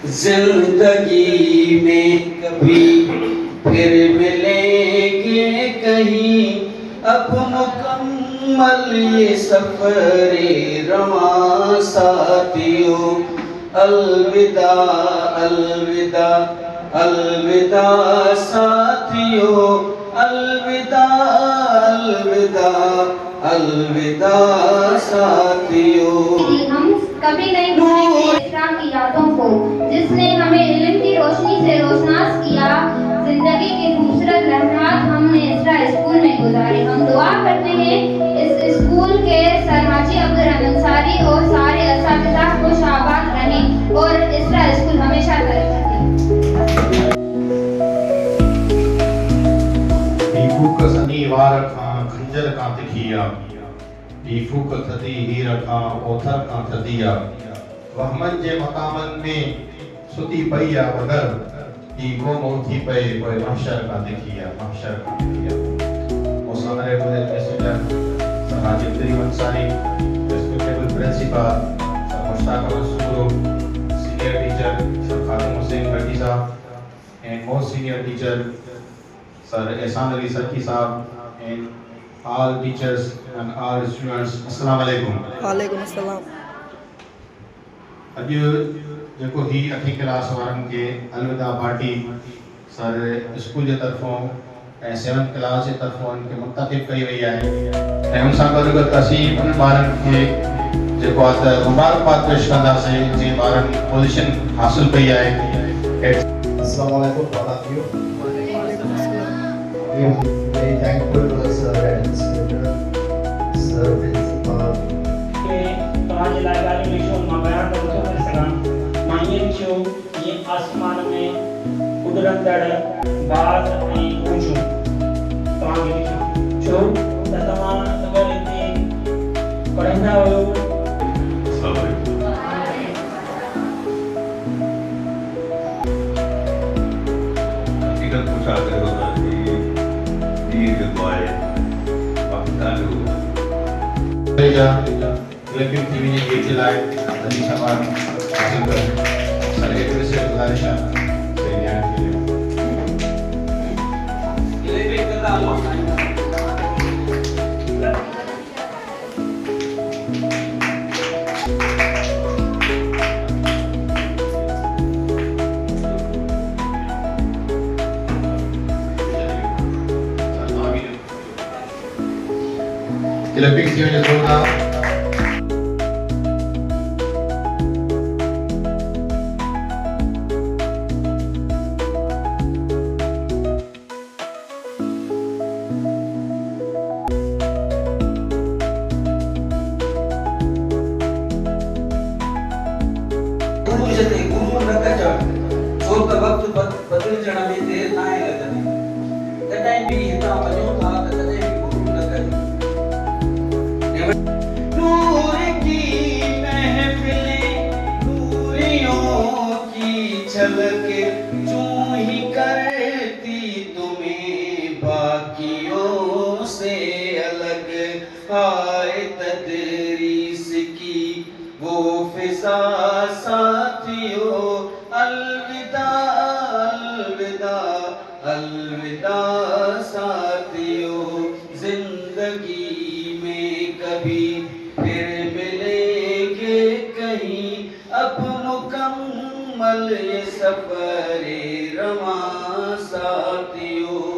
जिंदगी में कभी फिर मिलेंगे कहीं, अब मुकम्मल ये सफरे रवां साथियों। अलविदा अलविदा अलविदा साथियों, अलविदा अलविदा अलविदा साथियों। हम कभी नहीं भूलेंगे इस्लाम की यादों को, जिसने हमें इल्म की रोशनी से रोशनास किया। जिंदगी के खूबसूरत लम्हात हमने इसरा स्कूल में गुजारे। हम दुआ करते हैं इस स्कूल के सर हाजी अब्दुल रहमान अंसारी और सारे असातिज़ा खुश आबाद रहें और इसरा स्कूल हमेशा तरक्की करे। फूक सनी वार खां खंजर खां तिखिया, फूक थदी हीर खां ओथर खां थदिया। वहमन जे मकामन में सुती पई आ वगर, गोमो थी पे कोई महशर का देखिया, महशर का देखिया। मोसामरे बुदे president sir Haji Abdul Rahman Ansari, respectable principal sir Mushtaq Mansoor, senior teacher sir Khadim Hussain Bhatti Sahab, and most senior teacher Sir Ehsan Ali Sarki Sahab, and all teachers and all students, Assalamu alaikum. वालेकुम अस्सलाम। अॼु जेको ही 8वीं क्लास वारनि खे अलविदा पार्टी सर स्कूल जे तरफ़ों ऐं 7th क्लास जे तरफ़ों उनखे मुंतख़िब कई वई आहे, ऐं उन सां गॾु असीं उन ॿारनि खे जेको आहे त मुबारकबाद पेश कंदासीं जीअं ॿारनि पोज़ीशन हासिल कई आहे। Assalamu alaikum all of you. We are very thankful to Sir Administrator, Sir Principal. तव्हांजे लाइ ॻाल्हियूं लिखियूं, मां बयानु नथो करे सघां। मां ईअं लिखियो, जीअं आसमान में उॾरंदड़ बाज़ ऐं ऊंचूं तव्हांखे लिखियूं, छो त तव्हां अगरि हिते पढ़ंदा हुयो। Olympic TV ने ये चलाए तभी सवाल हासिल कर सारे एक से गुजारिश है से न्याय के लिए Olympic का Olympic TV ने जोड़ा नूर की महफिलें नूरियों की झलके यूं ही करती तुम्हें बाकियों से अलग। हाय तदरीस की वो फिजा साथियों, अलविदा अलविदा अलविदा साथियों। जिंदगी में कभी फिर मिलेंगे कहीं, अब मुकम्मल ये सफरे रवां साथियों।